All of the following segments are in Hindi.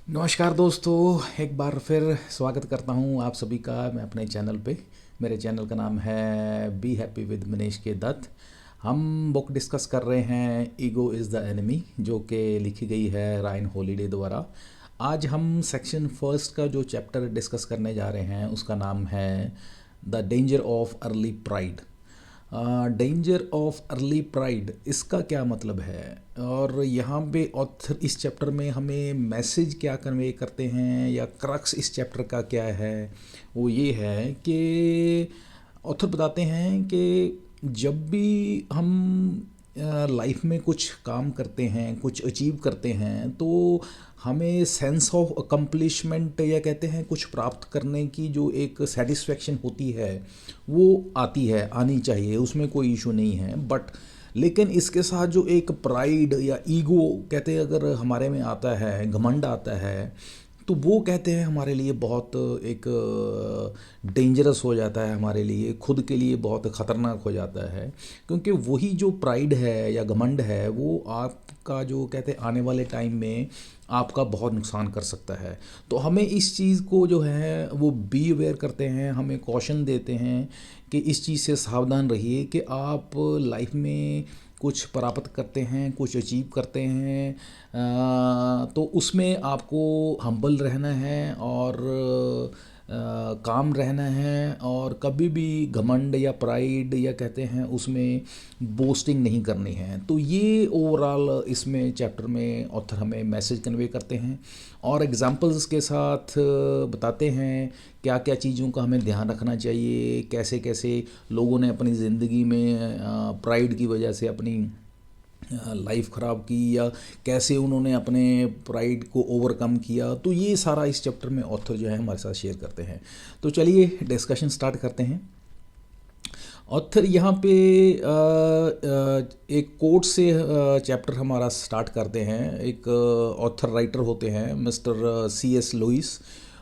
नमस्कार दोस्तों, एक बार फिर स्वागत करता हूं आप सभी का मैं अपने चैनल पे। मेरे चैनल का नाम है बी हैप्पी विद मनीष के दत्त। हम बुक डिस्कस कर रहे हैं ईगो इज़ द एनिमी, जो कि लिखी गई है रायन हॉलीडे द्वारा। आज हम सेक्शन फर्स्ट का जो चैप्टर डिस्कस करने जा रहे हैं उसका नाम है the danger of early pride. Danger of early pride, इसका क्या मतलब है और यहाँ पे ऑथर इस चैप्टर में हमें मैसेज क्या कन्वे करते हैं या क्रक्स इस चैप्टर का क्या है, वो ये है कि ऑथर बताते हैं कि जब भी हम लाइफ में कुछ काम करते हैं, कुछ अचीव करते हैं, तो हमें सेंस ऑफ अकम्पलिशमेंट या कहते हैं कुछ प्राप्त करने की जो एक सेटिस्फेक्शन होती है वो आती है, आनी चाहिए, उसमें कोई इशू नहीं है। बट लेकिन इसके साथ जो एक प्राइड या ईगो कहते हैं अगर हमारे में आता है, घमंड आता है, तो वो कहते हैं हमारे लिए बहुत एक डेंजरस हो जाता है, हमारे लिए खुद के लिए बहुत ख़तरनाक हो जाता है। क्योंकि वही जो प्राइड है या घमंड है वो आपका जो कहते हैं आने वाले टाइम में आपका बहुत नुकसान कर सकता है। तो हमें इस चीज़ को जो है वो बी अवेयर करते हैं, हमें कॉशन देते हैं कि इस चीज़ से सावधान रहिए कि आप लाइफ में कुछ प्राप्त करते हैं, कुछ अचीव करते हैं, तो उसमें आपको हम्बल रहना है और काम रहना है और कभी भी घमंड या प्राइड या कहते हैं उसमें बोस्टिंग नहीं करनी है। तो ये ओवरऑल इसमें चैप्टर में ऑथर हमें मैसेज कन्वे करते हैं और एग्जांपल्स के साथ बताते हैं क्या क्या चीज़ों का हमें ध्यान रखना चाहिए, कैसे कैसे लोगों ने अपनी ज़िंदगी में प्राइड की वजह से अपनी लाइफ ख़राब की या कैसे उन्होंने अपने प्राइड को ओवरकम किया। तो ये सारा इस चैप्टर में ऑथर जो है हमारे साथ शेयर करते हैं। तो चलिए डिस्कशन स्टार्ट करते हैं। ऑथर यहाँ पे एक कोट से चैप्टर हमारा स्टार्ट करते हैं। एक ऑथर राइटर होते हैं मिस्टर C.S. लुइस।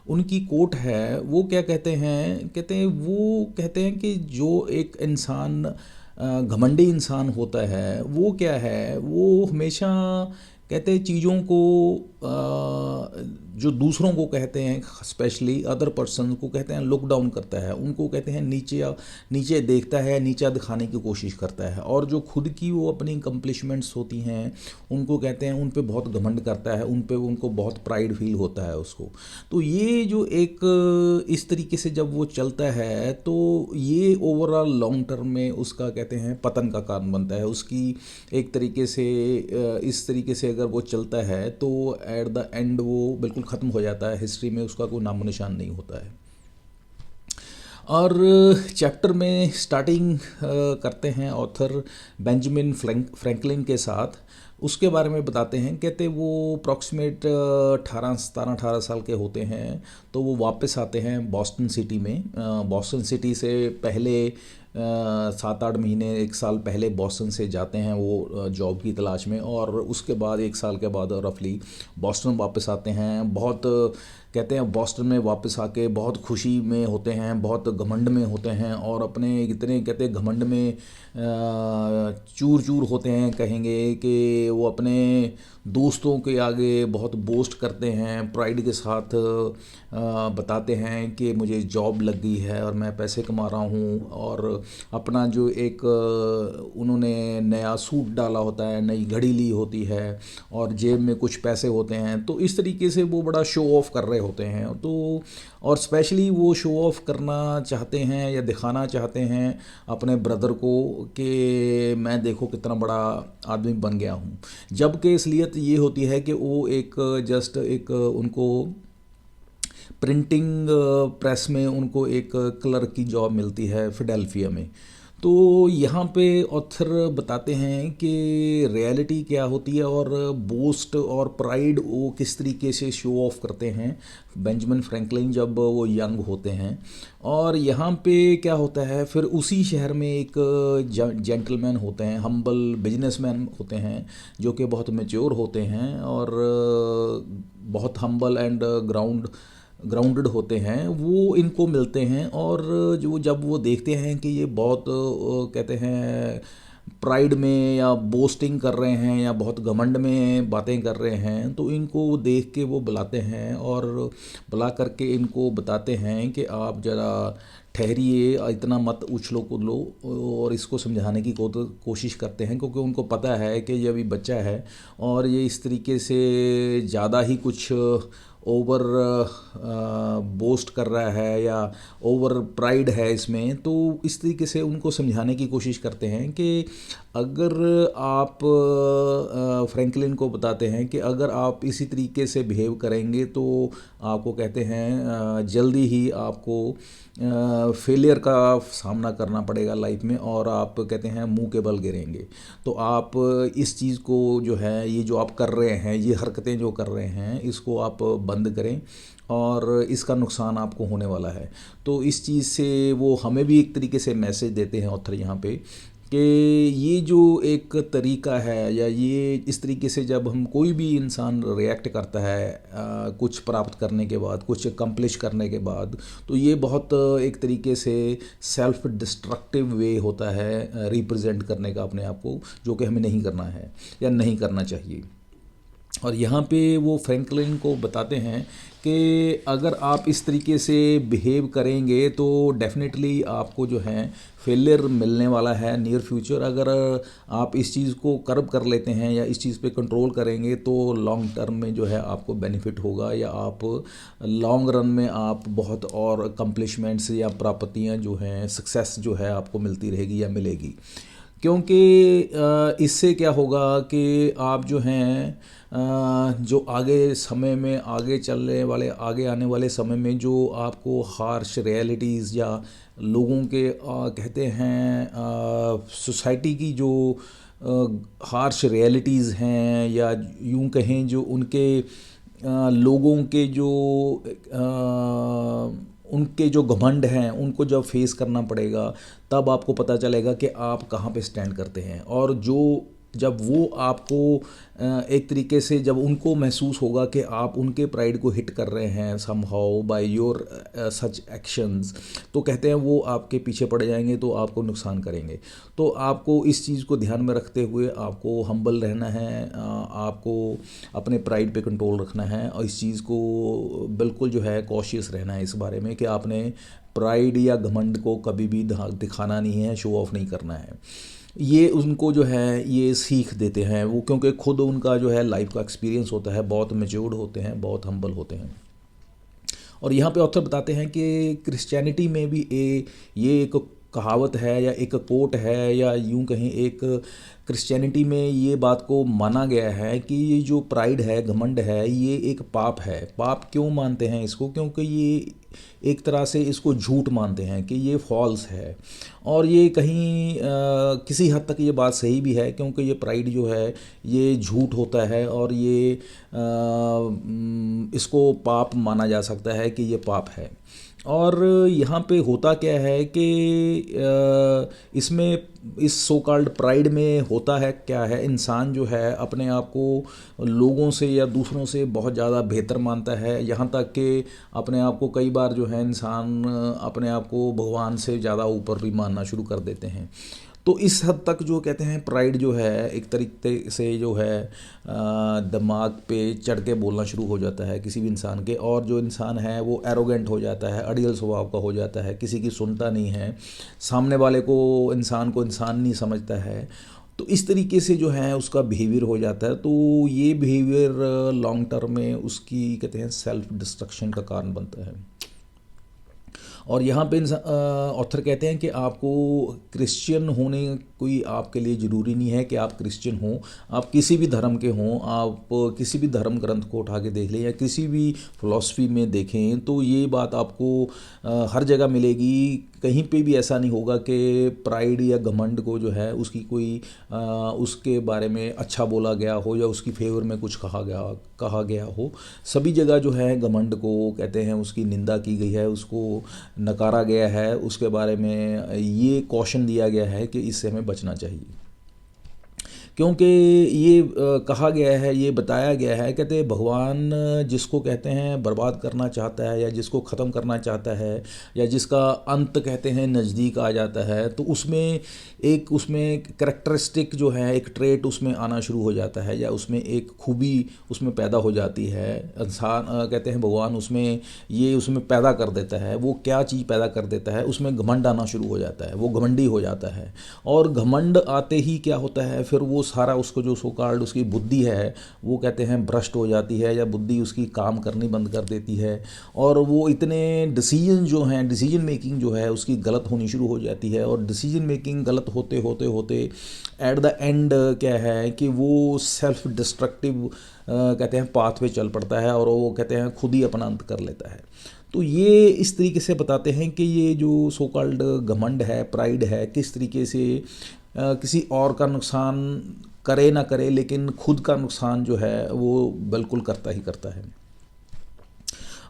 उनकी कोट है, वो क्या कहते हैं, वो कहते हैं कि जो एक इंसान घमंडी इंसान होता है वो क्या है, वो हमेशा कहते हैं चीज़ों को जो दूसरों को कहते हैं, स्पेशली अदर पर्सन को कहते हैं लुक डाउन करता है, उनको कहते हैं नीचे देखता है, नीचा दिखाने की कोशिश करता है। और जो खुद की वो अपनी कंप्लिशमेंट्स होती हैं उनको कहते हैं उन पे बहुत घमंड करता है, उन पे उनको बहुत प्राइड फील होता है उसको। तो ये जो एक इस तरीके से जब वो चलता है तो ये ओवरऑल लॉन्ग टर्म में उसका कहते हैं पतन का कारण बनता है। उसकी एक तरीके से इस तरीके से अगर वो चलता है तो एट द एंड वो बिल्कुल ख़त्म हो जाता है, हिस्ट्री में उसका कोई नामो निशान नहीं होता है। और चैप्टर में स्टार्टिंग करते हैं ऑथर बेंजामिन फ्रैंकलिन के साथ। उसके बारे में बताते हैं, कहते वो अप्रॉक्सीमेट 18 साल के होते हैं। तो वो वापस आते हैं बॉस्टन सिटी में। बॉस्टन सिटी से पहले 7-8 महीने 1 साल पहले बॉस्टन से जाते हैं वो जॉब की तलाश में, और उसके बाद 1 साल के बाद रफली बॉस्टन वापस आते हैं। बहुत कहते हैं बॉस्टन में वापस आके बहुत खुशी में होते हैं, बहुत घमंड में होते हैं और अपने इतने कहते हैं घमंड में चूर चूर होते हैं, कहेंगे कि वो अपने दोस्तों के आगे बहुत बोस्ट करते हैं, प्राइड के साथ बताते हैं कि मुझे जॉब लग गई है और मैं पैसे कमा रहा हूँ, और अपना जो एक उन्होंने नया सूट डाला होता है, नई घड़ी ली होती है और जेब में कुछ पैसे होते हैं। तो इस तरीके से वो बड़ा शो ऑफ कर रहे होते हैं। तो और स्पेशली वो शो ऑफ करना चाहते हैं या दिखाना चाहते हैं अपने ब्रदर को कि मैं देखो कितना बड़ा आदमी बन गया हूँ। जबकि असलियत ये होती है कि वो एक जस्ट एक उनको प्रिंटिंग प्रेस में उनको एक क्लर्क की जॉब मिलती है फिडेल्फिया में। तो यहाँ पे ऑथर बताते हैं कि रियलिटी क्या होती है और बोस्ट और प्राइड वो किस तरीके से शो ऑफ करते हैं बेंजामिन फ्रैंकलिन जब वो यंग होते हैं। और यहाँ पे क्या होता है, फिर उसी शहर में एक जेंटलमैन होते हैं, हम्बल बिजनेसमैन होते हैं जो कि बहुत मैच्योर होते हैं और बहुत हम्बल एंड ग्राउंडेड होते हैं। वो इनको मिलते हैं और जो जब वो देखते हैं कि ये बहुत कहते हैं प्राइड में या बोस्टिंग कर रहे हैं या बहुत घमंड में बातें कर रहे हैं, तो इनको देख के वो बुलाते हैं और बुला करके इनको बताते हैं कि आप ज़रा ठहरिए, इतना मत उछलो कूदलो, और इसको समझाने की कोशिश करते हैं, क्योंकि उनको पता है कि ये अभी बच्चा है और ये इस तरीके से ज़्यादा ही कुछ ओवर बोस्ट कर रहा है या ओवर प्राइड है इसमें। तो इस तरीके से उनको समझाने की कोशिश करते हैं कि अगर आप फ्रैंकलिन को बताते हैं कि अगर आप इसी तरीके से बिहेव करेंगे तो आपको कहते हैं जल्दी ही आपको फेलियर का सामना करना पड़ेगा लाइफ में, और आप कहते हैं मुंह के बल गिरेंगे। तो आप इस चीज़ को जो है, ये जो आप कर रहे हैं, ये हरकतें जो कर रहे हैं, इसको आप बंद करें और इसका नुकसान आपको होने वाला है। तो इस चीज़ से वो हमें भी एक तरीके से मैसेज देते हैं ऑथर यहाँ पे कि ये जो एक तरीका है, या ये इस तरीके से जब हम कोई भी इंसान रिएक्ट करता है कुछ प्राप्त करने के बाद, कुछ अकम्प्लिश करने के बाद, तो ये बहुत एक तरीके से सेल्फ डिस्ट्रक्टिव वे होता है रिप्रेजेंट करने का अपने आप को, जो कि हमें नहीं करना है या नहीं करना चाहिए। और यहाँ पे वो फ्रैंकलिन को बताते हैं कि अगर आप इस तरीके से बिहेव करेंगे तो डेफिनेटली आपको जो है फेलियर मिलने वाला है नियर फ्यूचर। अगर आप इस चीज़ को कर्ब कर लेते हैं या इस चीज़ पे कंट्रोल करेंगे तो लॉन्ग टर्म में जो है आपको बेनिफिट होगा, या आप लॉन्ग रन में आप बहुत और अकम्प्लिशमेंट्स या प्राप्तियाँ जो हैं, सक्सेस जो है आपको मिलती रहेगी या मिलेगी। क्योंकि इससे क्या होगा कि आप जो हैं जो आगे समय में, आगे चलने वाले, आगे आने वाले समय में जो आपको हार्श रियलिटीज़ या लोगों के कहते हैं सोसाइटी की जो हार्श रियलिटीज़ हैं, या यूं कहें जो उनके लोगों के जो उनके जो घमंड हैं उनको जब फेस करना पड़ेगा, तब आपको पता चलेगा कि आप कहाँ पे स्टैंड करते हैं। और जब वो आपको एक तरीके से जब उनको महसूस होगा कि आप उनके प्राइड को हिट कर रहे हैं somehow by your such actions, तो कहते हैं वो आपके पीछे पड़ जाएंगे, तो आपको नुकसान करेंगे। तो आपको इस चीज़ को ध्यान में रखते हुए आपको हम्बल रहना है, आपको अपने प्राइड पे कंट्रोल रखना है, और इस चीज़ को बिल्कुल जो है कॉशियस रहना है इस बारे में कि आपने प्राइड या घमंड को कभी भी दिखाना नहीं है, शो ऑफ नहीं करना है। ये उनको जो है ये सीख देते हैं वो, क्योंकि खुद उनका जो है लाइफ का एक्सपीरियंस होता है, बहुत मैच्योर्ड होते हैं, बहुत हम्बल होते हैं। और यहाँ पे ऑथर बताते हैं कि क्रिश्चियनिटी में भी ये एक कहावत है या एक कोट है, या यूं कहें एक क्रिश्चियनिटी में ये बात को माना गया है कि ये जो प्राइड है, घमंड है, ये एक पाप है। पाप क्यों मानते हैं इसको? क्योंकि ये एक तरह से इसको झूठ मानते हैं कि ये फॉल्स है। और ये कहीं किसी हद तक ये बात सही भी है, क्योंकि ये प्राइड जो है ये झूठ होता है, और ये इसको पाप माना जा सकता है कि ये पाप है। और यहाँ पे होता क्या है कि इसमें इस सो कॉल्ड प्राइड में होता है क्या है, इंसान जो है अपने आप को लोगों से या दूसरों से बहुत ज़्यादा बेहतर मानता है, यहाँ तक कि अपने आप को कई बार जो है इंसान अपने आप को भगवान से ज़्यादा ऊपर भी मानना शुरू कर देते हैं। तो इस हद तक जो कहते हैं प्राइड जो है एक तरीके से जो है दिमाग पे चढ़ के बोलना शुरू हो जाता है किसी भी इंसान के, और जो इंसान है वो एरोगेंट हो जाता है, अड़ियल स्वभाव का हो जाता है, किसी की सुनता नहीं है, सामने वाले को इंसान नहीं समझता है। तो इस तरीके से जो है उसका बिहेवियर हो जाता है। तो ये बिहेवियर लॉन्ग टर्म में उसकी कहते हैं सेल्फ डिस्ट्रक्शन का कारण बनता है। और यहाँ पे ऑथर कहते हैं कि आपको क्रिश्चियन होने कोई आपके लिए ज़रूरी नहीं है कि आप क्रिश्चियन हों, आप किसी भी धर्म के हों, आप किसी भी धर्म ग्रंथ को उठा के देख लें या किसी भी फ़िलॉसफी में देखें, तो ये बात आपको हर जगह मिलेगी। कहीं पे भी ऐसा नहीं होगा कि प्राइड या घमंड को जो है उसकी कोई उसके बारे में अच्छा बोला गया हो या उसकी फेवर में कुछ कहा गया हो। सभी जगह जो है घमंड को कहते हैं उसकी निंदा की गई है, उसको नकारा गया है, उसके बारे में ये कॉशन दिया गया है कि इससे हमें बचना चाहिए। क्योंकि ये कहा गया है, ये बताया गया है, कहते हैं भगवान जिसको कहते हैं बर्बाद करना चाहता है या जिसको ख़त्म करना चाहता है या जिसका अंत कहते हैं नज़दीक आ जाता है, तो उसमें करेक्टरिस्टिक जो है, एक ट्रेट उसमें आना शुरू हो जाता है या उसमें एक खूबी उसमें पैदा हो जाती है। इंसान कहते हैं भगवान उसमें पैदा कर देता है। वो क्या चीज़ पैदा कर देता है, उसमें घमंड आना शुरू हो जाता है, वो घमंडी हो जाता है। और घमंड आते ही क्या होता है, फिर वो सारा उसको जो सो कॉल्ड उसकी बुद्धि है वो कहते हैं भ्रष्ट हो जाती है या बुद्धि उसकी काम करनी बंद कर देती है। और वो इतने डिसीजन मेकिंग जो है उसकी गलत होनी शुरू हो जाती है। और डिसीजन मेकिंग गलत होते होते होते एट द एंड क्या है कि वो सेल्फ डिस्ट्रक्टिव कहते हैं पाथ पे चल पड़ता है और वो कहते हैं खुद ही अपना अंत कर लेता है। तो ये इस तरीके से बताते हैं कि ये जो सो कॉल्ड घमंड है, प्राइड है, किस तरीके से किसी और का नुकसान करे ना करे लेकिन खुद का नुकसान जो है वो बिल्कुल करता ही करता है।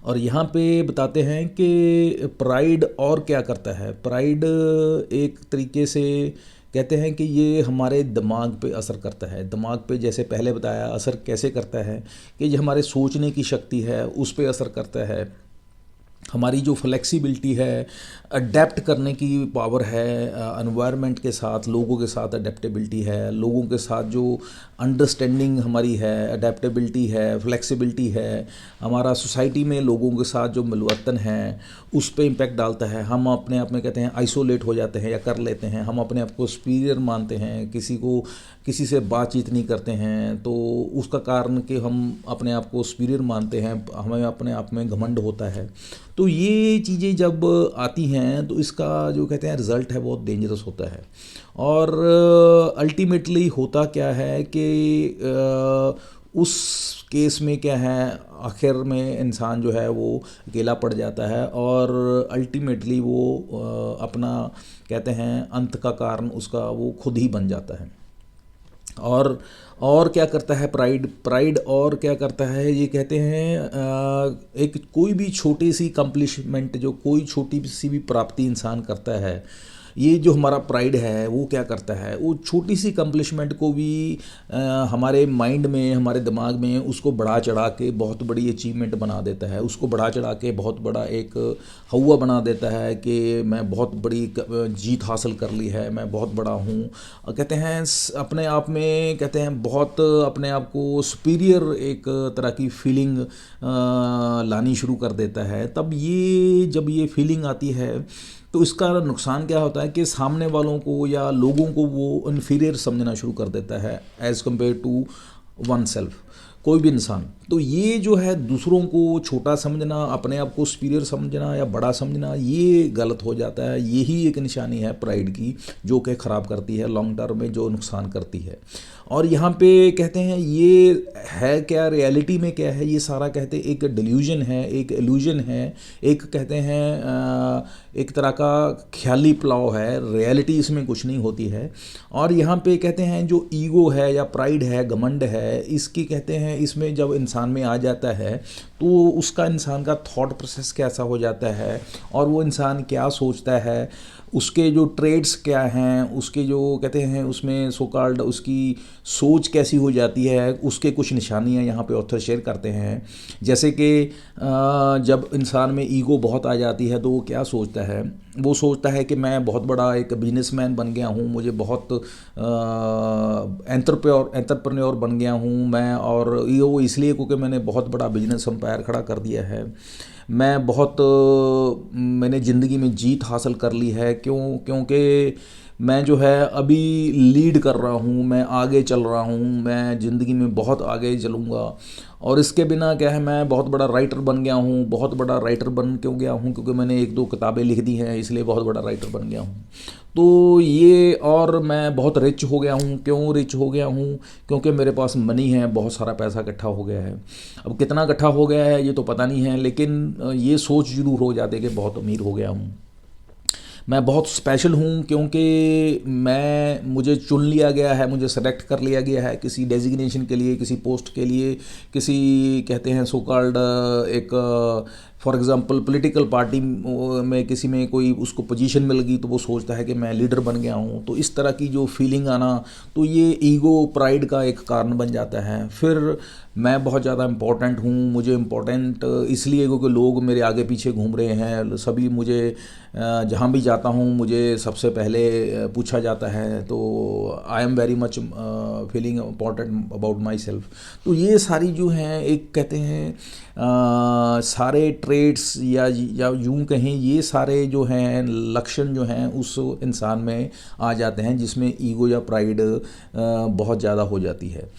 और यहाँ पे बताते हैं कि प्राइड और क्या करता है। प्राइड एक तरीके से कहते हैं कि ये हमारे दिमाग पे असर करता है। दिमाग पे जैसे पहले बताया असर कैसे करता है कि ये हमारे सोचने की शक्ति है उस पे असर करता है। हमारी जो फ्लेक्सिबिलिटी है, अडेप्ट करने की पावर है, एनवायरनमेंट के साथ, लोगों के साथ अडेप्टेबिलिटी है, लोगों के साथ जो अंडरस्टैंडिंग हमारी है, अडेप्टेबिलिटी है, फ्लेक्सिबिलिटी है, हमारा सोसाइटी में लोगों के साथ जो मिलवर्तन है उस पे इम्पेक्ट डालता है। हम अपने आप में कहते हैं आइसोलेट हो जाते हैं या कर लेते हैं, हम अपने आप को सुपीरियर मानते हैं, किसी से बातचीत नहीं करते हैं, तो उसका कारण कि हम अपने आप को सुपीरियर मानते हैं, हमें अपने आप में घमंड होता है। तो ये चीज़ें जब आती हैं तो इसका जो कहते हैं रिज़ल्ट है बहुत डेंजरस होता है। और अल्टीमेटली होता क्या है कि उस केस में क्या है, आखिर में इंसान जो है वो अकेला पड़ जाता है और अल्टीमेटली वो अपना कहते हैं अंत का कारण उसका वो खुद ही बन जाता है। और क्या करता है प्राइड और क्या करता है, ये कहते हैं एक कोई भी छोटी सी कंप्लीशमेंट, जो कोई छोटी सी भी प्राप्ति इंसान करता है, ये जो हमारा प्राइड है वो क्या करता है, वो छोटी सी कंप्लीशमेंट को भी हमारे माइंड में, हमारे दिमाग में उसको बढ़ा चढ़ा के बहुत बड़ी अचीवमेंट बना देता है, उसको बढ़ा चढ़ा के बहुत बड़ा एक हवा बना देता है कि मैं बहुत बड़ी जीत हासिल कर ली है, मैं बहुत बड़ा हूँ। कहते हैं अपने आप में कहते हैं बहुत अपने आप को सुपीरियर एक तरह की फीलिंग लानी शुरू कर देता है। तब जब ये फीलिंग आती है तो इसका नुकसान क्या होता है कि सामने वालों को या लोगों को वो इन्फीरियर समझना शुरू कर देता है as compare to oneself, कोई भी इंसान। तो ये जो है दूसरों को छोटा समझना, अपने आप को सुपीरियर समझना या बड़ा समझना, ये गलत हो जाता है। यही एक निशानी है प्राइड की जो कि ख़राब करती है लॉन्ग टर्म में, जो नुकसान करती है। और यहाँ पे कहते हैं ये है क्या, रियलिटी में क्या है, ये सारा कहते हैं एक डिल्यूजन है, एक इल्यूजन है, एक कहते हैं एक तरह का ख्याली पुलाव है, रियलिटी इसमें कुछ नहीं होती है। और यहाँ पे कहते हैं जो ईगो है या प्राइड है, घमंड है, इसकी कहते हैं इसमें जब इंसान में आ जाता है तो उसका इंसान का थॉट प्रोसेस कैसा हो जाता है और वो इंसान क्या सोचता है, उसके जो ट्रेड्स क्या हैं, उसके जो कहते हैं उसमें सो कॉल्ड उसकी सोच कैसी हो जाती है, उसके कुछ निशानियां यहाँ पे ऑथर शेयर करते हैं। जैसे कि जब इंसान में ईगो बहुत आ जाती है तो वो क्या सोचता है, वो सोचता है कि मैं बहुत बड़ा एक बिजनेसमैन बन गया हूँ, मुझे बहुत एंटरप्रेन्योर बन गया हूँ मैं, और ये वो इसलिए क्योंकि मैंने बहुत बड़ा बिजनेस एम्पायर खड़ा कर दिया है, मैंने ज़िंदगी में जीत हासिल कर ली है। क्योंकि मैं जो है अभी लीड कर रहा हूँ, मैं आगे चल रहा हूँ, मैं ज़िंदगी में बहुत आगे चलूँगा। और इसके बिना क्या है, मैं बहुत बड़ा राइटर बन गया हूँ। बहुत बड़ा राइटर बन क्यों गया हूँ, क्योंकि मैंने 1-2 किताबें लिख दी हैं, इसलिए बहुत बड़ा राइटर बन गया हूँ। तो ये, और मैं बहुत रिच हो गया हूँ। क्यों रिच हो गया हूँ, क्योंकि मेरे पास मनी है, बहुत सारा पैसा इकट्ठा हो गया है। अब कितना इकट्ठा हो गया है ये तो पता नहीं है, लेकिन ये सोच जरूर हो जाती है कि बहुत अमीर हो गया हूँ, मैं बहुत स्पेशल हूँ, क्योंकि मुझे चुन लिया गया है, मुझे सेलेक्ट कर लिया गया है किसी डेजिग्नेशन के लिए, किसी पोस्ट के लिए, किसी कहते हैं सो कॉल्ड एक फॉर एग्ज़ाम्पल पॉलिटिकल पार्टी में किसी में कोई उसको पोजीशन मिल गई तो वो सोचता है कि मैं लीडर बन गया हूँ, तो इस तरह की जो फीलिंग आना, तो ये ईगो प्राइड का एक कारण बन जाता है। फिर मैं बहुत ज़्यादा इम्पोर्टेंट हूँ, मुझे इम्पोर्टेंट इसलिए क्योंकि लोग मेरे आगे पीछे घूम रहे हैं, सभी मुझे जहाँ भी जाता हूँ मुझे सबसे पहले पूछा जाता है, तो I am very much feeling important about my self. तो ये सारी जो हैं एक कहते हैं सारे ट्रेड्स या यूं कहें ये सारे जो हैं लक्षण जो हैं उस इंसान में आ जाते हैं जिसमें ईगो या प्राइड बहुत ज़्यादा हो जाती है।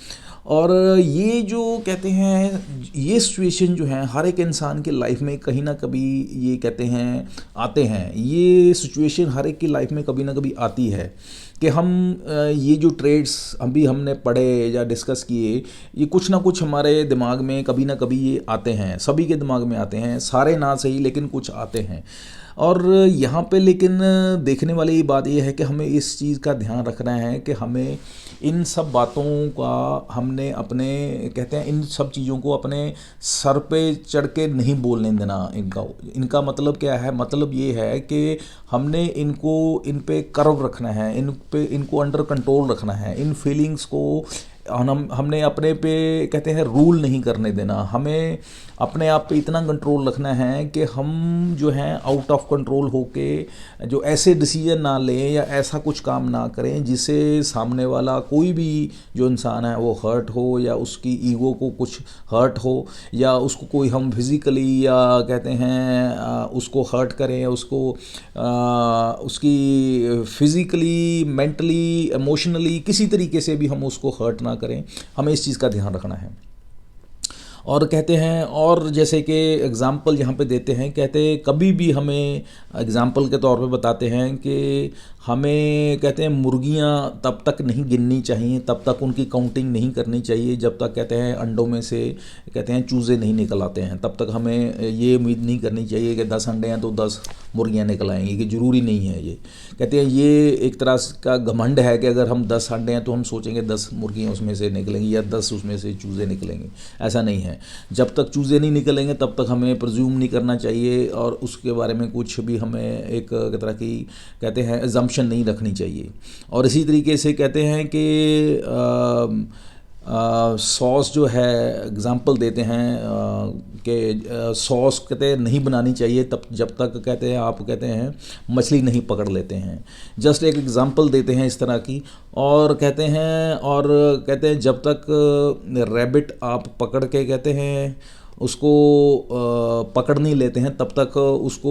और ये जो कहते हैं ये सिचुएशन जो है हर एक इंसान के लाइफ में कहीं ना कभी ये कहते हैं आते हैं, ये सिचुएशन हर एक की लाइफ में कभी ना कभी आती है कि हम ये जो ट्रेड्स अभी हमने पढ़े या डिस्कस किए, ये कुछ ना कुछ हमारे दिमाग में कभी ना कभी ये आते हैं, सभी के दिमाग में आते हैं, सारे ना सही लेकिन कुछ आते हैं। और यहाँ पे लेकिन देखने वाली बात ये है कि हमें इस चीज़ का ध्यान रखना है कि हमें इन सब बातों का हमने अपने कहते हैं इन सब चीज़ों को अपने सर पे चढ़ के नहीं बोलने देना। इनका मतलब क्या है, मतलब ये है कि हमने इन पे कर्व रखना है, इनको अंडर कंट्रोल रखना है, इन फीलिंग्स को हमने अपने पे कहते हैं रूल नहीं करने देना। हमें अपने आप पे इतना कंट्रोल रखना है कि हम जो हैं आउट ऑफ कंट्रोल होके जो ऐसे डिसीजन ना लें या ऐसा कुछ काम ना करें जिससे सामने वाला कोई भी जो इंसान है वो हर्ट हो या उसकी ईगो को कुछ हर्ट हो या उसको कोई हम फिज़िकली या कहते हैं उसको हर्ट करें या उसको उसकी फिज़िकली मेंटली इमोशनली किसी तरीके से भी हम उसको हर्ट ना करें। हमें इस चीज़ का ध्यान रखना है। और कहते हैं और जैसे कि एग्ज़ाम्पल यहाँ पे देते हैं, कहते कभी भी हमें एग्ज़ाम्पल के तौर पे बताते हैं कि हमें कहते हैं मुर्गियाँ तब तक नहीं गिननी चाहिए, तब तक उनकी काउंटिंग नहीं करनी चाहिए जब तक कहते हैं अंडों में से कहते हैं चूज़े नहीं निकल आते हैं। तब तक हमें ये उम्मीद नहीं करनी चाहिए कि 10 अंडे हैं तो 10 मुर्गियाँ निकल आएंगी, कि ज़रूरी नहीं है। ये कहते हैं ये एक तरह का घमंड है कि अगर हम 10 अंडे हैं तो हम सोचेंगे 10 मुर्गियाँ उसमें से निकलेंगी या 10 उसमें से चूज़े निकलेंगे। ऐसा नहीं है। जब तक चूज़े नहीं निकलेंगे तब तक हमें प्रज्यूम नहीं करना चाहिए और उसके बारे में कुछ भी हमें एक तरह की कहते हैं अजम्पशन नहीं रखनी चाहिए। और इसी तरीके से कहते हैं कि सॉस जो है एग्ज़ाम्पल देते हैं कि सॉस कहते हैं नहीं बनानी चाहिए तब जब तक कहते हैं आप कहते हैं मछली नहीं पकड़ लेते हैं। जस्ट एक एग्ज़ाम्पल देते हैं इस तरह की। और कहते हैं जब तक रैबिट आप पकड़ के कहते हैं उसको पकड़ नहीं लेते हैं तब तक उसको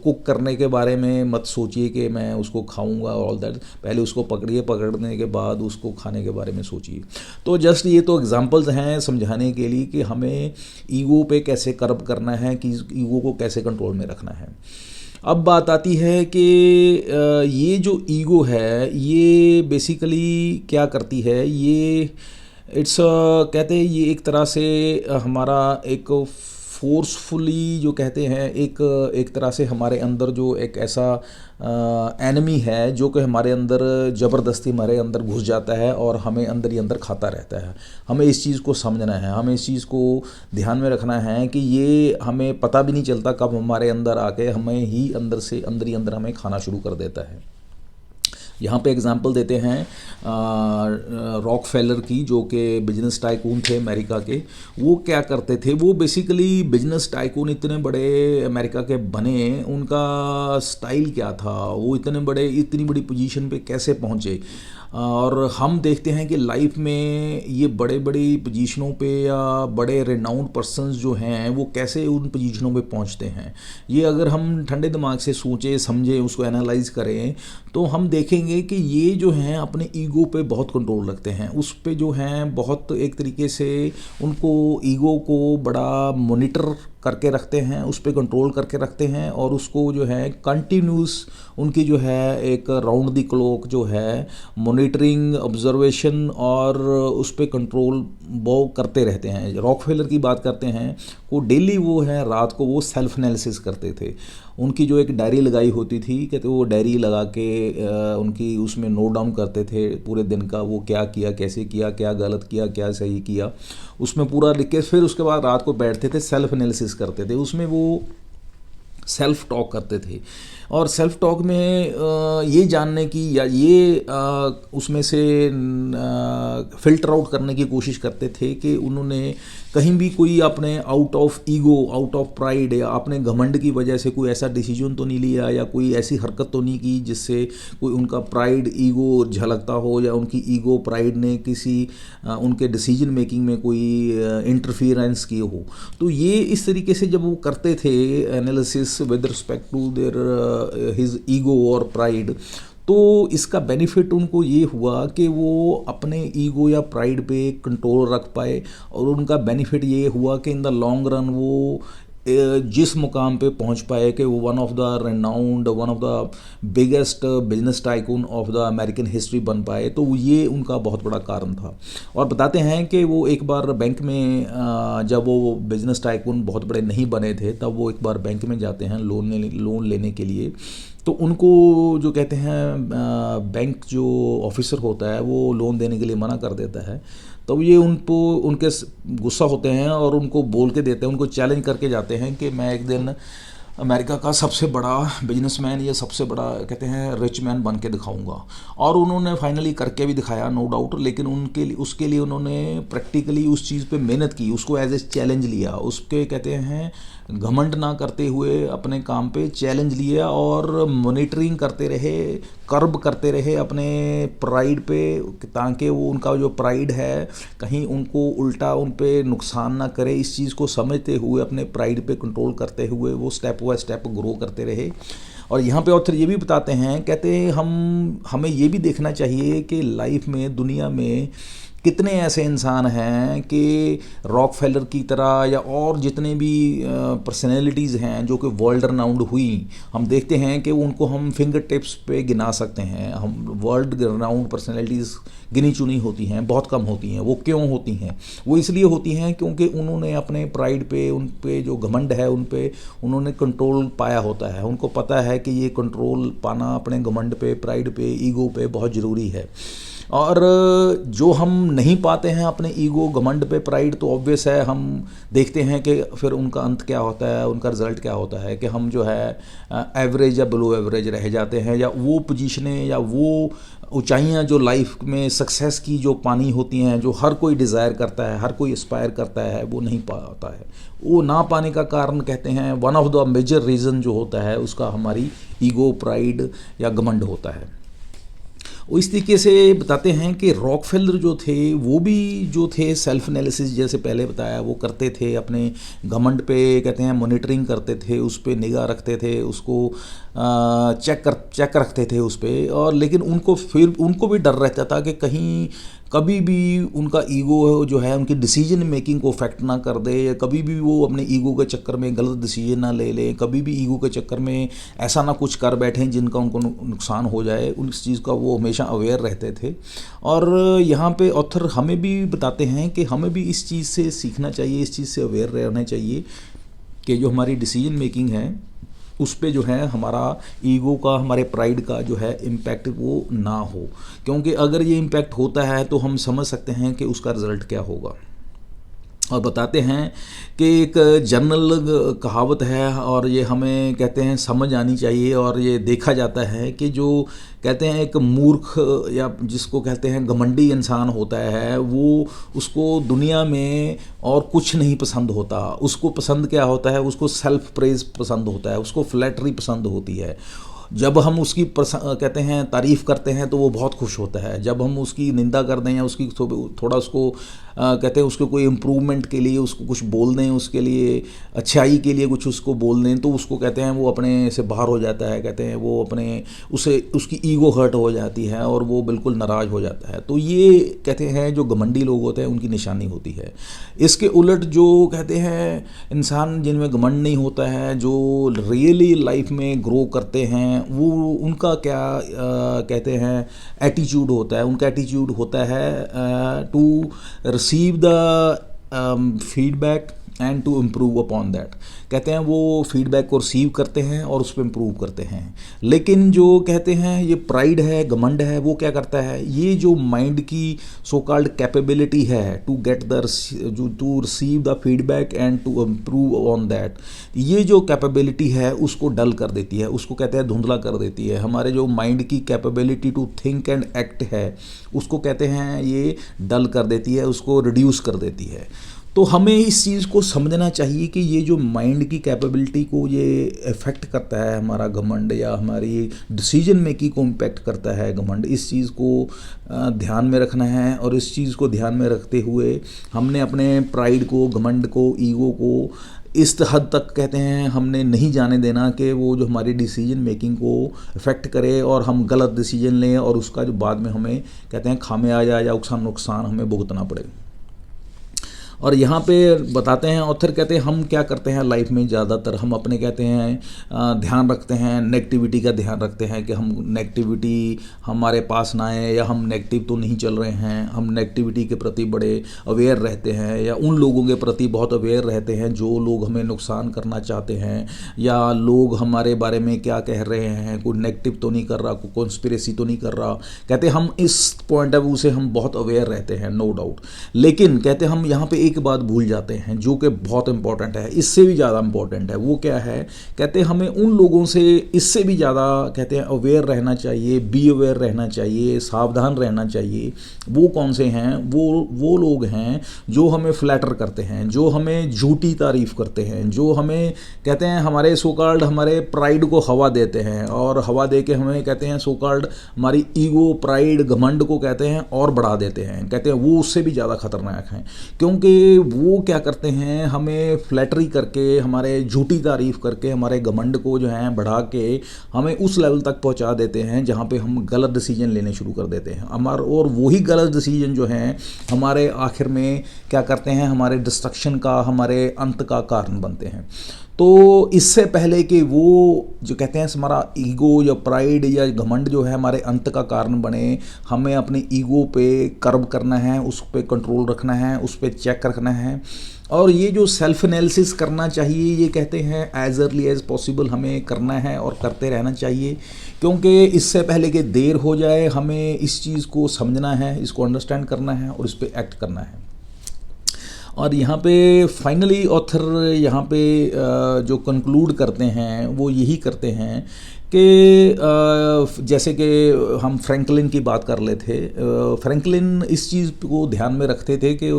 कुक करने के बारे में मत सोचिए कि मैं उसको खाऊंगा ऑल दैट। पहले उसको पकड़िए, पकड़ने के बाद उसको खाने के बारे में सोचिए। तो जस्ट ये तो एग्जांपल्स हैं समझाने के लिए कि हमें ईगो पे कैसे कर्ब करना है, कि ईगो को कैसे कंट्रोल में रखना है। अब बात आती है कि ये जो ईगो है ये बेसिकली क्या करती है, ये कहते हैं ये एक तरह से हमारा एक फोर्सफुली जो कहते हैं एक तरह से हमारे अंदर जो एक ऐसा एनिमी है जो कि हमारे अंदर ज़बरदस्ती हमारे अंदर घुस जाता है और हमें अंदर ही अंदर खाता रहता है। हमें इस चीज़ को समझना है, हमें इस चीज़ को ध्यान में रखना है कि ये हमें पता भी नहीं चलता कब हमारे अंदर आके हमें ही अंदर से अंदर ही अंदर हमें खाना शुरू कर देता है। यहाँ पे एग्जांपल देते हैं रॉकफेलर की, जो कि बिजनेस टाइकून थे अमेरिका के। वो क्या करते थे, वो बेसिकली बिजनेस टाइकून इतने बड़े अमेरिका के बने, उनका स्टाइल क्या था, वो इतनी बड़ी पोजीशन पे कैसे पहुँचे। और हम देखते हैं कि लाइफ में ये बड़े बड़ी पोजीशनों पे या बड़े रेनाउंड पर्सन्स जो हैं वो कैसे उन पोजीशनों पे पहुंचते हैं। ये अगर हम ठंडे दिमाग से सोचें समझें उसको एनालाइज करें तो हम देखेंगे कि ये जो हैं अपने ईगो पे बहुत कंट्रोल रखते हैं, उस पे जो हैं बहुत एक तरीके से उनको ईगो को बड़ा मॉनिटर करके रखते हैं, उस पर कंट्रोल करके रखते हैं और उसको जो है कंटिन्यूस उनकी जो है एक राउंड द क्लॉक जो है मॉनिटर मॉनिटरिंग, ऑब्जर्वेशन और उस पर कंट्रोल वो करते रहते हैं। रॉकफेलर की बात करते हैं, वो डेली वो है रात को वो सेल्फ एनालिसिस करते थे। उनकी जो एक डायरी लगाई होती थी, कहते वो डायरी लगा के उनकी उसमें नोट डाउन करते थे पूरे दिन का, वो क्या किया, कैसे किया, क्या गलत किया, क्या सही किया, उसमें पूरा लिख के फिर उसके बाद रात को बैठते थे, सेल्फ एनालिसिस करते थे। उसमें वो सेल्फ टॉक करते थे और सेल्फ टॉक में ये जानने की या ये उसमें से फ़िल्टर आउट करने की कोशिश करते थे कि उन्होंने कहीं भी कोई अपने out of ego, out of pride या अपने घमंड की वजह से कोई ऐसा डिसीजन तो नहीं लिया या कोई ऐसी हरकत तो नहीं की जिससे कोई उनका प्राइड ईगो झलकता हो या उनकी ईगो प्राइड ने किसी उनके डिसीजन मेकिंग में कोई इंटरफियरेंस की हो। तो ये इस तरीके से जब वो करते थे analysis with respect to their his ego और प्राइड, तो इसका बेनिफिट उनको ये हुआ कि वो अपने ईगो या प्राइड पे कंट्रोल रख पाए और उनका बेनिफिट ये हुआ कि इन द लॉन्ग रन वो जिस मुकाम पे पहुंच पाए कि वो one of the renowned, one of the biggest business tycoon of the American history बन पाए। तो ये उनका बहुत बड़ा कारण था। और बताते हैं कि वो एक बार बैंक में जब वो बिजनेस टाइकून बहुत बड़े नहीं बने थे, तब वो एक बार बैंक में जाते हैं लोन लेने के लिए। तो उनको जो कहते हैं बैंक जो ऑफिसर होता है वो लोन देने के लिए मना कर देता है। तो ये उनको उनके गुस्सा होते हैं और उनको बोल के देते हैं, उनको चैलेंज करके जाते हैं कि मैं एक दिन अमेरिका का सबसे बड़ा बिजनेसमैन या सबसे बड़ा कहते हैं रिच मैन बन के दिखाऊंगा। और उन्होंने फाइनली करके भी दिखाया, नो डाउट। लेकिन उसके लिए उन्होंने प्रैक्टिकली उस चीज़ पे मेहनत की, उसको एज ए चैलेंज लिया, उसके कहते हैं घमंड ना करते हुए अपने काम पे चैलेंज लिया और मॉनिटरिंग करते रहे, कर्ब करते रहे अपने प्राइड पे, ताकि वो उनका जो प्राइड है कहीं उनको उल्टा उन पे नुकसान ना करे। इस चीज़ को समझते हुए अपने प्राइड पे कंट्रोल करते हुए वो स्टेप बाय स्टेप ग्रो करते रहे। और यहाँ पे ऑथर ये भी बताते हैं, कहते हैं हमें ये भी देखना चाहिए कि लाइफ में, दुनिया में कितने ऐसे इंसान हैं कि रॉकफेलर की तरह या और जितने भी पर्सनैलिटीज़ हैं जो कि वर्ल्ड रनाउंड हुई, हम देखते हैं कि उनको हम फिंगर टिप्स पे गिना सकते हैं। हम वर्ल्ड रनाउंड पर्सनैलिटीज़ गिनी चुनी होती हैं, बहुत कम होती हैं। वो क्यों होती हैं? वो इसलिए होती हैं क्योंकि उन्होंने अपने प्राइड पे, उन पे जो घमंड है उन पे उन्होंने कंट्रोल पाया होता है। उनको पता है कि ये कंट्रोल पाना अपने घमंड पे, प्राइड पे, ईगो पे बहुत ज़रूरी है। और जो हम नहीं पाते हैं अपने ईगो, घमंड पे, प्राइड, तो ऑब्वियस है हम देखते हैं कि फिर उनका अंत क्या होता है, उनका रिज़ल्ट क्या होता है कि हम जो है एवरेज या बिलो एवरेज रह जाते हैं, या वो पोजीशनें या वो ऊंचाइयां जो लाइफ में सक्सेस की जो पानी होती हैं, जो हर कोई डिज़ायर करता है, हर कोई एस्पायर करता है, वो नहीं पाता है। वो ना पाने का कारण कहते हैं one of the major reason जो होता है उसका हमारी ईगो, प्राइड या घमंड होता है। वो इस तरीके से बताते हैं कि रॉकफेलर जो थे वो भी जो थे सेल्फ एनालिसिस, जैसे पहले बताया, वो करते थे, अपने घमंड पे कहते हैं मॉनिटरिंग करते थे, उस पर निगाह रखते थे, उसको चेक रखते थे उस पर। और लेकिन उनको भी डर रहता था कि कहीं कभी भी उनका ईगो जो है उनकी डिसीजन मेकिंग को अफेक्ट ना कर दे, या कभी भी वो अपने ईगो के चक्कर में गलत डिसीजन ना ले लें, कभी भी ईगो के चक्कर में ऐसा ना कुछ कर बैठें जिनका उनको नुकसान हो जाए। उस चीज़ का वो हमेशा अवेयर रहते थे। और यहाँ पे ऑथर हमें भी बताते हैं कि हमें भी इस चीज़ से सीखना चाहिए, इस चीज़ से अवेयर रहना चाहिए कि जो हमारी डिसीजन मेकिंग है उस पे जो है हमारा ईगो का, हमारे प्राइड का जो है इम्पैक्ट वो ना हो। क्योंकि अगर ये इम्पैक्ट होता है तो हम समझ सकते हैं कि उसका रिज़ल्ट क्या होगा। और बताते हैं कि एक जनरल कहावत है और ये हमें कहते हैं समझ आनी चाहिए। और ये देखा जाता है कि जो कहते हैं एक मूर्ख या जिसको कहते हैं घमंडी इंसान होता है, वो उसको दुनिया में और कुछ नहीं पसंद होता। उसको पसंद क्या होता है? उसको सेल्फ प्रेज पसंद होता है, उसको फ्लैटरी पसंद होती है। जब हम उसकी कहते हैं तारीफ़ करते हैं तो वो बहुत खुश होता है। जब हम उसकी निंदा कर दें या उसकी थोड़ा उसको कहते हैं उसको कोई इम्प्रूवमेंट के लिए उसको कुछ बोल दें, उसके लिए अच्छाई के लिए कुछ उसको बोल दें, तो उसको कहते हैं वो अपने से बाहर हो जाता है, कहते हैं वो अपने उसे उसकी ईगो हर्ट हो जाती है और वो बिल्कुल नाराज़ हो जाता है। तो ये कहते हैं जो घमंडी लोग होते हैं उनकी निशानी होती है। इसके उलट जो कहते हैं इंसान जिनमें घमंड नहीं होता है, जो रियली लाइफ में ग्रो करते हैं, वो उनका क्या कहते हैं एटीट्यूड होता है। उनका एटीट्यूड होता है to receive the feedback and to improve upon that. कहते हैं वो फीडबैक को रिसीव करते हैं और उस पर इम्प्रूव करते हैं। लेकिन जो कहते हैं ये प्राइड है, घमंड है, वो क्या करता है, ये जो माइंड की सो कॉल्ड कैपेबिलिटी है to get the to receive the feedback and to improve on that, ये जो कैपेबिलिटी है उसको डल कर देती है, उसको कहते हैं धुंधला कर देती है। हमारे जो माइंड की capability to think and act है उसको कहते हैं ये डल कर देती है, उसको रिड्यूस कर देती है। तो हमें इस चीज़ को समझना चाहिए कि ये जो माइंड की कैपेबिलिटी को ये इफ़ेक्ट करता है हमारा घमंड, या हमारी डिसीजन मेकिंग को इम्पेक्ट करता है घमंड, इस चीज़ को ध्यान में रखना है। और इस चीज़ को ध्यान में रखते हुए हमने अपने प्राइड को, घमंड को, ईगो को इस हद तक कहते हैं हमने नहीं जाने देना कि वो जो हमारी डिसीजन मेकिंग को इफ़ेक्ट करे और हम गलत डिसीजन लें और उसका जो बाद में हमें कहते हैं खामियाजा या नुकसान हमें भुगतना पड़े। और यहाँ पे बताते हैं ऑथर, कहते हैं हम क्या करते हैं लाइफ में, ज़्यादातर हम अपने कहते हैं ध्यान रखते हैं, नेगेटिविटी का ध्यान रखते हैं कि हम नेगेटिविटी हमारे पास ना आए, या हम नेगेटिव तो नहीं चल रहे हैं। हम नेगेटिविटी के प्रति बड़े अवेयर रहते हैं, या उन लोगों के प्रति बहुत अवेयर रहते हैं जो लोग हमें नुकसान करना चाहते हैं, या लोग हमारे बारे में क्या कह रहे हैं, कोई नेगेटिव तो नहीं कर रहा, कोई कॉन्स्पिरेसी तो नहीं कर रहा। कहते हैं हम इस पॉइंट ऑफ व्यू से हम बहुत अवेयर रहते हैं, नो डाउट। लेकिन कहते हैं हम यहाँ पे एक बात भूल जाते हैं जो कि बहुत इंपॉर्टेंट है, इससे भी ज़्यादा इंपॉर्टेंट है। वो क्या है, कहते हैं हमें उन लोगों से इससे भी ज़्यादा कहते हैं अवेयर रहना चाहिए, बी अवेयर रहना चाहिए, सावधान रहना चाहिए। वो कौन से हैं, वो लोग हैं जो हमें फ्लैटर करते हैं, जो हमें झूठी तारीफ़ करते हैं, जो हमें कहते हैं हमारे सो कॉल्ड हमारे प्राइड को हवा देते हैं, और हवा दे के हमें कहते हैं सो कॉल्ड हमारी ईगो, प्राइड, घमंड को कहते हैं और बढ़ा देते हैं। कहते हैं वो उससे भी ज़्यादा खतरनाक हैं, क्योंकि वो क्या करते हैं हमें फ्लैटरी करके, हमारे झूठी तारीफ़ करके, हमारे घमंड को जो है बढ़ा के हमें उस लेवल तक पहुंचा देते हैं जहां पे हम गलत डिसीजन लेने शुरू कर देते हैं और वही गलत डिसीजन जो हैं हमारे आखिर में क्या करते हैं, हमारे डिस्ट्रक्शन का, हमारे अंत का कारण बनते हैं। तो इससे पहले कि वो जो कहते हैं हमारा ईगो या प्राइड या घमंड जो है हमारे अंत का कारण बने, हमें अपने ईगो पे कर्ब करना है, उस पर कंट्रोल रखना है, उस पर चेक रखना है। और ये जो सेल्फ एनालिसिस करना चाहिए, ये कहते हैं एज अर्ली एज पॉसिबल हमें करना है और करते रहना चाहिए, क्योंकि इससे पहले कि देर हो जाए हमें इस चीज़ को समझना है, इसको अंडरस्टैंड करना है और इस पर एक्ट करना है। और यहाँ पे फाइनली ऑथर यहाँ पे जो कंक्लूड करते हैं वो यही करते हैं कि जैसे कि हम फ्रैंकलिन की बात कर ले थे, फ्रैंकलिन इस चीज़ को ध्यान में रखते थे कि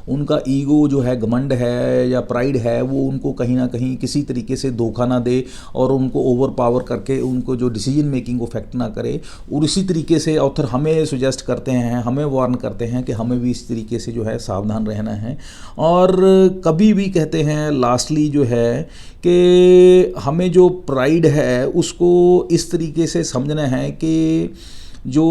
उनका ईगो जो है, घमंड है या प्राइड है, वो उनको कहीं ना कहीं किसी तरीके से धोखा ना दे और उनको ओवर पावर करके उनको जो डिसीजन मेकिंग को इफेक्ट ना करे। और इसी तरीके से ऑथर हमें सुजेस्ट करते हैं, हमें वार्न करते हैं कि हमें भी इस तरीके से जो है सावधान रहना है। और कभी भी कहते हैं लास्टली जो है कि हमें जो प्राइड है उसको इस तरीके से समझना है कि जो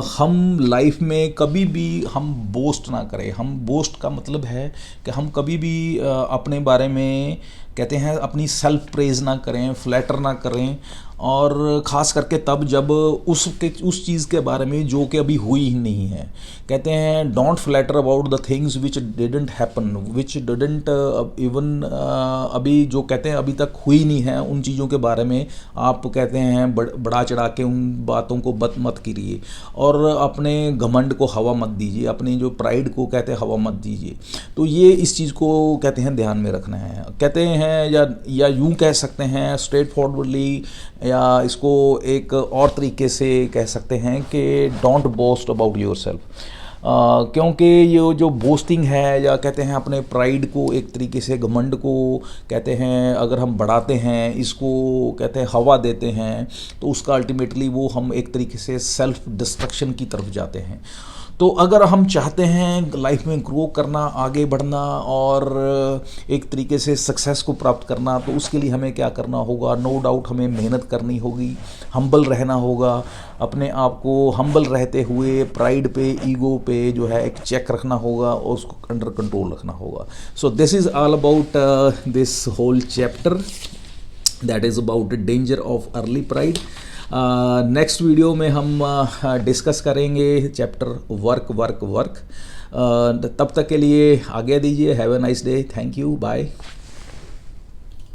हम लाइफ में कभी भी हम बोस्ट ना करें। हम बोस्ट का मतलब है कि हम कभी भी अपने बारे में कहते हैं अपनी सेल्फ प्रेज ना करें, फ्लैटर ना करें, और ख़ास करके तब जब उस चीज़ के बारे में जो कि अभी हुई ही नहीं है। कहते हैं don't flatter about the things which didn't happen, which didn't even अभी जो कहते हैं अभी तक हुई नहीं है, उन चीज़ों के बारे में आप कहते हैं बढ़ा चढ़ा के उन बातों को मत कीजिए, और अपने घमंड को हवा मत दीजिए, अपनी जो प्राइड को कहते हैं हवा मत दीजिए। तो ये इस चीज़ को कहते हैं ध्यान में रखना है। कहते हैं या यूँ कह सकते हैं स्ट्रेट फॉरवर्डली, या इसको एक और तरीके से कह सकते हैं कि डोंट बोस्ट अबाउट योरसेल्फ, क्योंकि ये जो बोस्टिंग है या कहते हैं अपने प्राइड को, एक तरीके से घमंड को कहते हैं अगर हम बढ़ाते हैं, इसको कहते हैं हवा देते हैं, तो उसका अल्टीमेटली वो हम एक तरीके से सेल्फ डिस्ट्रक्शन की तरफ जाते हैं। तो अगर हम चाहते हैं लाइफ में ग्रो करना, आगे बढ़ना और एक तरीके से सक्सेस को प्राप्त करना, तो उसके लिए हमें क्या करना होगा? नो डाउट हमें मेहनत करनी होगी, हम्बल रहना होगा, अपने आप को हम्बल रहते हुए प्राइड पे, ईगो पे जो है एक चेक रखना होगा और उसको अंडर कंट्रोल रखना होगा. So this is all about this whole chapter, that is about danger of early pride. Next video में हम डिस्कस करेंगे चैप्टर वर्क वर्क वर्क. तब तक के लिए आज्ञा दीजिए. Have a nice day. Thank you. Bye.